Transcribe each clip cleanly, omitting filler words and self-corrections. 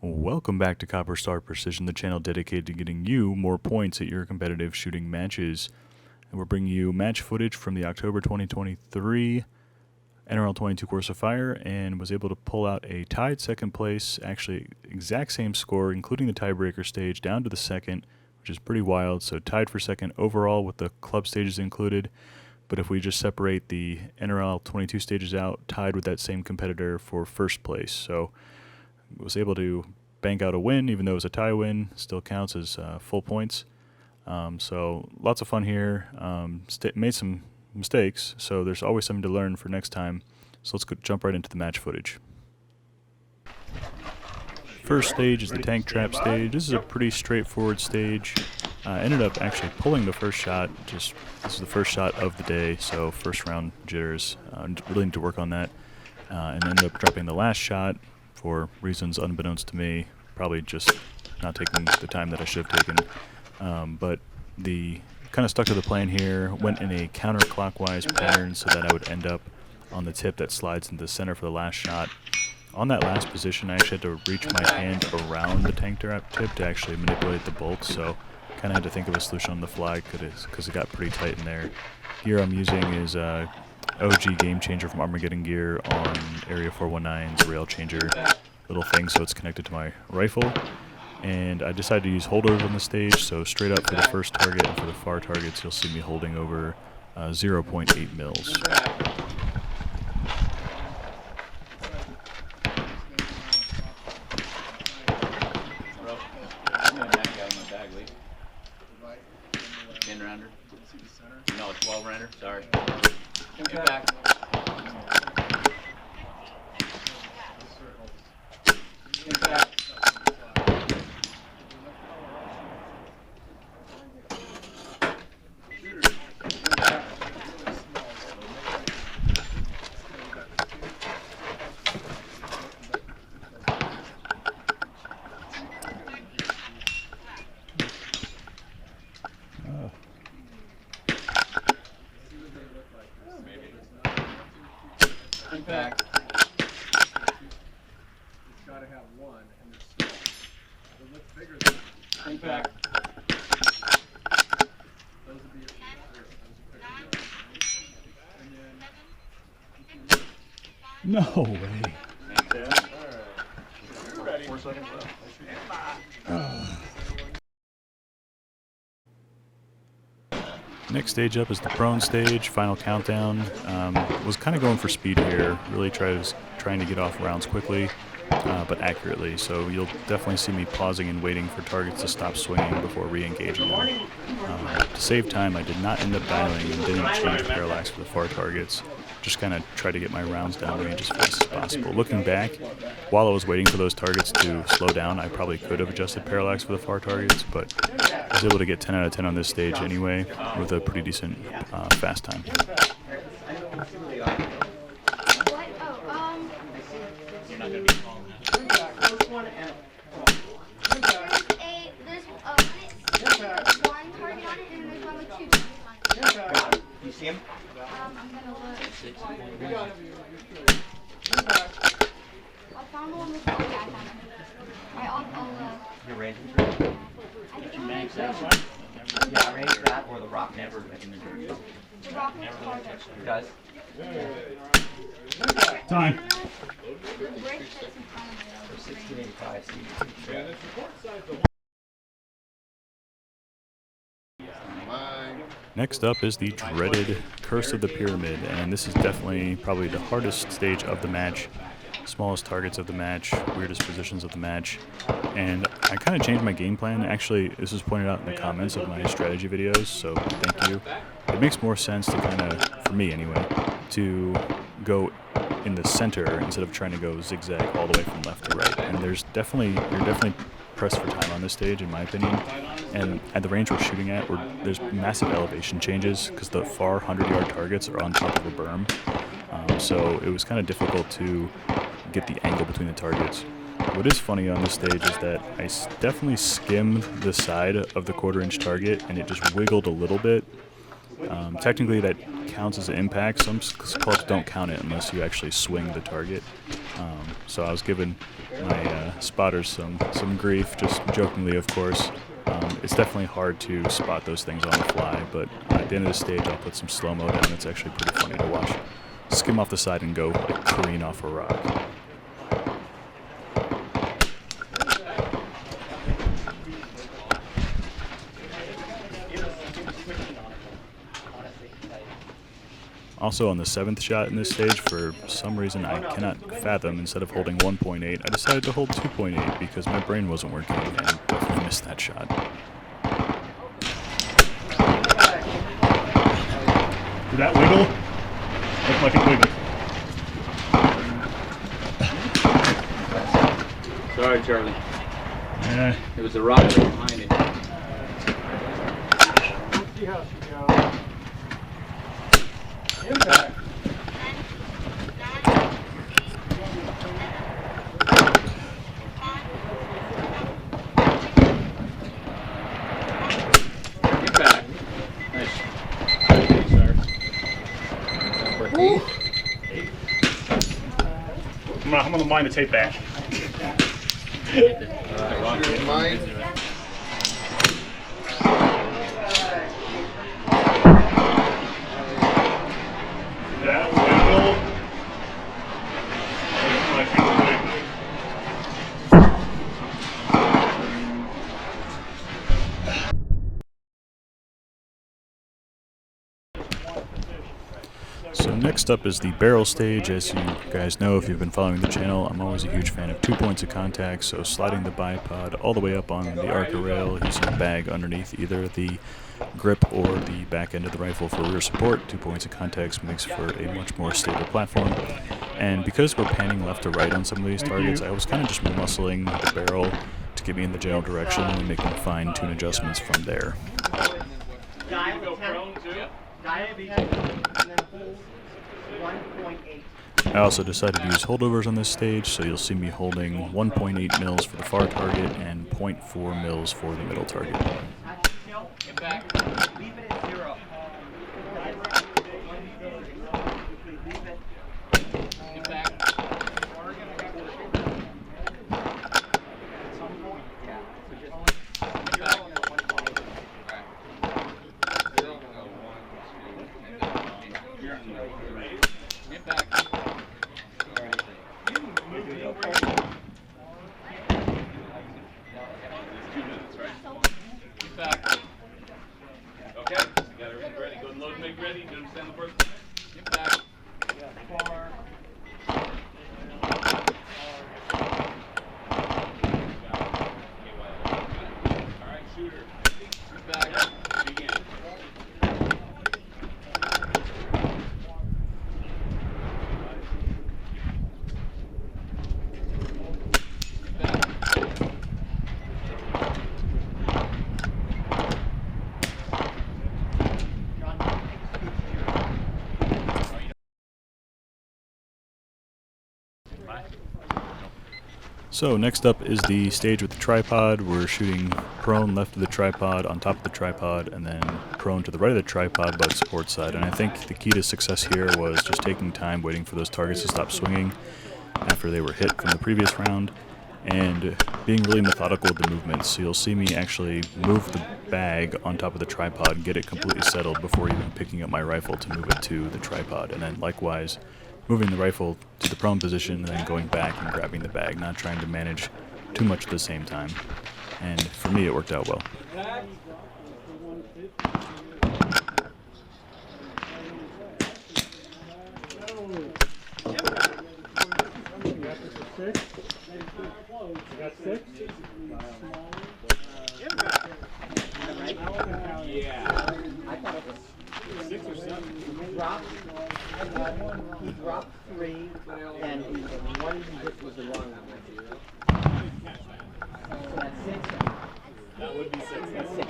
Welcome back to Copper Star Precision, the channel dedicated to getting you more points at your competitive shooting matches. And we're bringing you match footage from the October 2023 NRL22 Course of Fire, and was able to pull out a tied second place, actually exact same score, including the tiebreaker stage, down to the second, which is pretty wild. So tied for second overall with the club stages included. But if we just separate the NRL22 stages out, tied with that same competitor for first place. So was able to bank out a win, even though it was a tie win, still counts as full points. So lots of fun here. Made some mistakes, so there's always something to learn for next time. So let's jump right into the match footage. First stage is the tank trap stage. This is a pretty straightforward stage. Ended up actually pulling the first shot. This is the first shot of the day, so first round jitters. Really need to work on that. And ended up dropping the last shot for reasons unbeknownst to me. Probably just not taking the time that I should have taken. But the kind of stuck to the plan here. Went in a counterclockwise pattern so that I would end up on the tip that slides into the center for the last shot. On that last position, I actually had to reach my hand around the tank trap tip to actually manipulate the bolt, so kind of had to think of a solution on the fly because it got pretty tight in there. Gear I'm using is OG Game Changer from Armageddon Gear on Area 419's rail changer little thing, so it's connected to my rifle. And I decided to use holdovers on the stage, so straight up for the first target and for the far targets, you'll see me holding over 0.8 mils. Rounder. No, 12 rounder. Sorry. Get back. Get back. Back. It's got to have one, and they're small. It looks bigger than that. Think back. Those would be and then. No way. You're ready. 4 seconds left. Next stage up is the prone stage, final countdown. Was kind of going for speed here, really trying to get off rounds quickly, but accurately. So you'll definitely see me pausing and waiting for targets to stop swinging before re-engaging them. To save time, I did not end up dialing and didn't change parallax for the far targets. Just kind of try to get my rounds down range as fast as possible. Looking back, while I was waiting for those targets to slow down, I probably could have adjusted parallax for the far targets, but I was able to get 10 out of 10 on this stage anyway, with a pretty decent fast time. You see him? I'm gonna look. I found the one with the guy. Your range is right. Yeah, range that or the rock never in the dirt. The rock was farther. It does. Time. The brick that's in front of it. 1685 C. Next up is the dreaded Curse of the Pyramid, and this is definitely probably the hardest stage of the match, smallest targets of the match, weirdest positions of the match. And I kind of changed my game plan. Actually, this was pointed out in the comments of my strategy videos, so thank you. It makes more sense to kind of, for me anyway, to go in the center instead of trying to go zigzag all the way from left to right. And you're definitely pressed for time on this stage, in my opinion. And at the range we're shooting at, there's massive elevation changes because the far 100-yard targets are on top of a berm. So it was kind of difficult to get the angle between the targets. What is funny on this stage is that I definitely skimmed the side of the 1/4-inch target, and it just wiggled a little bit. Technically, that counts as an impact. Some clubs don't count it unless you actually swing the target. So I was giving my spotters some grief, just jokingly, of course. It's definitely hard to spot those things on the fly, but at the end of the stage, I'll put some slow-mo down. It's actually pretty funny to watch. Skim off the side and go like careen off a rock. Also on the 7th shot in this stage, for some reason I cannot fathom, instead of holding 1.8, I decided to hold 2.8 because my brain wasn't working and definitely missed that shot. Did that wiggle? Looked like it wiggled. Sorry, Charlie. Yeah. It was the rock behind it. See how she goes. Impact. Get back. Nice. I'm gonna wind the tape back. That wiggle. Looks like it wiggled. So next up is the barrel stage. As you guys know, if you've been following the channel, I'm always a huge fan of 2 points of contact, so sliding the bipod all the way up on the Arca rail, using a bag underneath either the grip or the back end of the rifle for rear support. 2 points of contact makes for a much more stable platform. And because we're panning left to right on some of these targets, I was kind of just muscling the barrel to get me in the general direction and making fine-tune adjustments from there. Dial Go prone too? Dial and then hold 1.8. I also decided to use holdovers on this stage, so you'll see me holding 1.8 mils for the far target and 0.4 mils for the middle target. Get back. Leave it at 0. Get back. Get back. Get back. Okay, you got everything ready. Go and load and make ready. Do you understand the first? Get back. All right, shooter. Get back. Begin. So next up is the stage with the tripod. We're shooting prone left of the tripod, on top of the tripod, and then prone to the right of the tripod but support side. And I think the key to success here was just taking time, waiting for those targets to stop swinging after they were hit from the previous round, and being really methodical with the movements. So you'll see me actually move the bag on top of the tripod and get it completely settled before even picking up my rifle to move it to the tripod. And then likewise, moving the rifle to the prone position and then going back and grabbing the bag, not trying to manage too much at the same time. And for me, it worked out well. He dropped 3, and the one he hit was the wrong one. So that's 6. That would be 6. That's 6.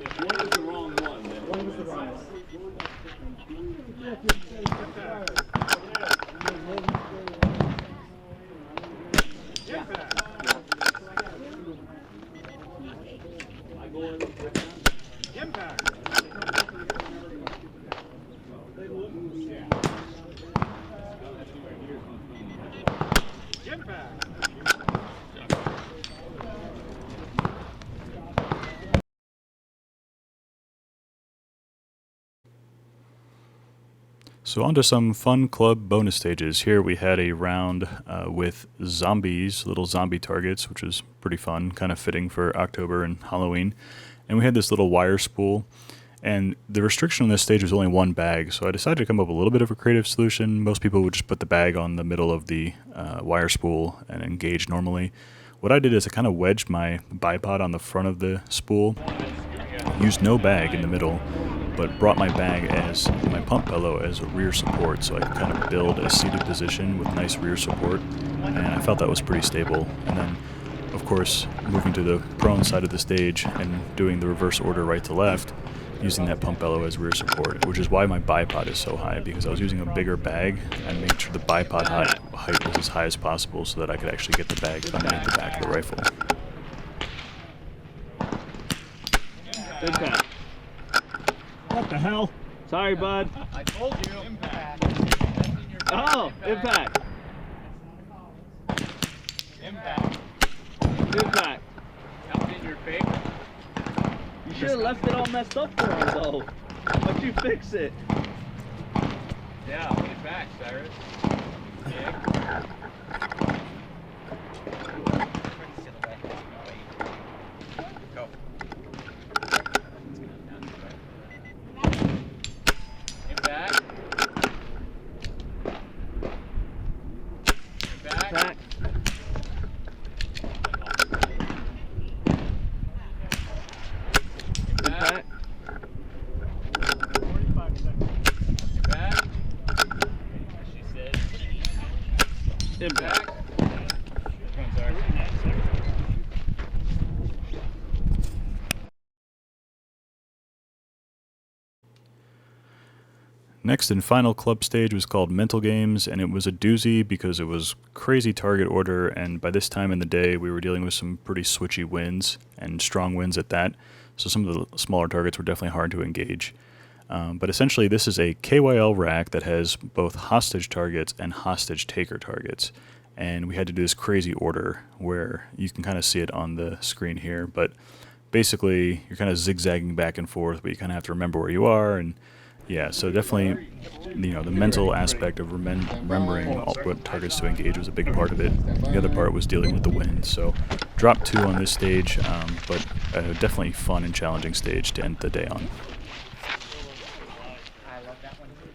If one was the wrong one, then One was the wrong one. So on to some fun club bonus stages. Here we had a round with zombies, little zombie targets, which was pretty fun, kind of fitting for October and Halloween. And we had this little wire spool. And the restriction on this stage was only one bag, so I decided to come up with a little bit of a creative solution. Most people would just put the bag on the middle of the wire spool and engage normally. What I did is I kind of wedged my bipod on the front of the spool, used no bag in the middle, but brought my bag as my pump bellow as a rear support, so I could kind of build a seated position with nice rear support, and I felt that was pretty stable. And then, of course, moving to the prone side of the stage and doing the reverse order right to left, using that pump bellow as rear support, which is why my bipod is so high, because I was using a bigger bag and made sure the bipod height was as high as possible so that I could actually get the bag underneath the back of the rifle. Impact. What the hell? Sorry, bud. I told you. Impact. Oh, impact. Impact. Impact. Count in your favor. You should have left it all messed up for him, though. Why'd you fix it? Yeah, put it back, Cyrus. Yeah. Go. Impact. Impact. Impact. Impact. Impact. Impact. Next and final club stage was called Mental Games, and it was a doozy because it was crazy target order, and by this time in the day we were dealing with some pretty switchy winds, and strong winds at that, so some of the smaller targets were definitely hard to engage. But essentially this is a KYL rack that has both hostage targets and hostage taker targets, and we had to do this crazy order where you can kind of see it on the screen here, but basically you're kind of zigzagging back and forth, but you kind of have to remember where you are. And yeah, so definitely, you know, the mental aspect of remembering what targets to engage was a big part of it. The other part was dealing with the wind. So drop 2 on this stage, but definitely fun and challenging stage to end the day on. I love that one too.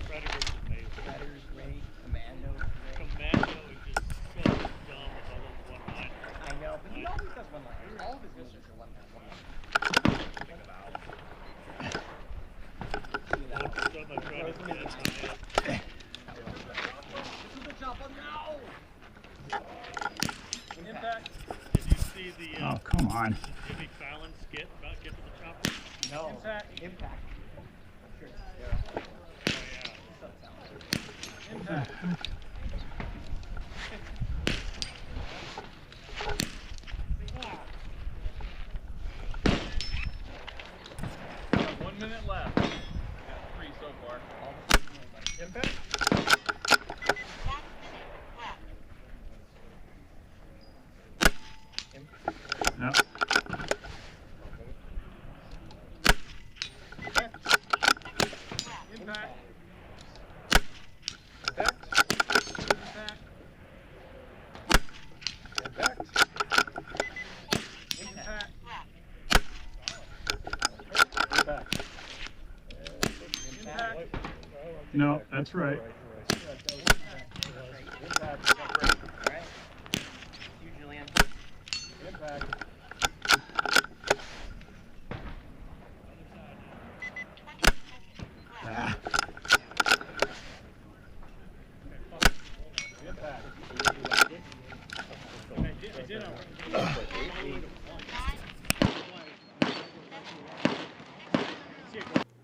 Predator's amazing. Predator's great. Commando great. Commando is just so dumb with all those one-liners. I know, but he always does one line. All of his movies are one line. So much Predator. Impact. Did you see the Oh, come on. Jimmy Fallon skit about getting the chopper? No. Impact. Impact. Sure. Impact. Got 1 minute left. Got 3 so far. Impact. Yep. Impact. Impact. Impact. Impact. Impact. No, that's right. Alright. You, Julian. Impact. Ah.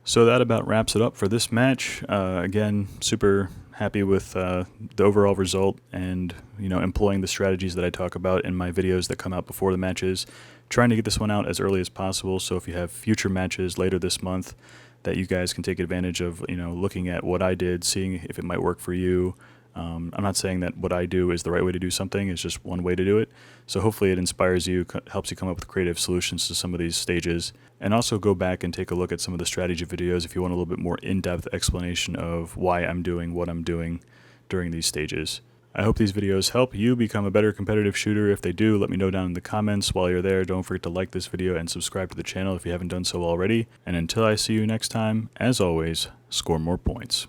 So that about wraps it up for this match. Again, super happy with the overall result, and employing the strategies that I talk about in my videos that come out before the matches, trying to get this one out as early as possible, so if you have future matches later this month, that you guys can take advantage of looking at what I did, seeing if it might work for you, I'm not saying that what I do is the right way to do something. It's just one way to do it. So hopefully it inspires you, helps you come up with creative solutions to some of these stages. And also go back and take a look at some of the strategy videos if you want a little bit more in-depth explanation of why I'm doing what I'm doing during these stages. I hope these videos help you become a better competitive shooter. If they do, let me know down in the comments. While you're there, don't forget to like this video and subscribe to the channel if you haven't done so already. And until I see you next time, as always, score more points.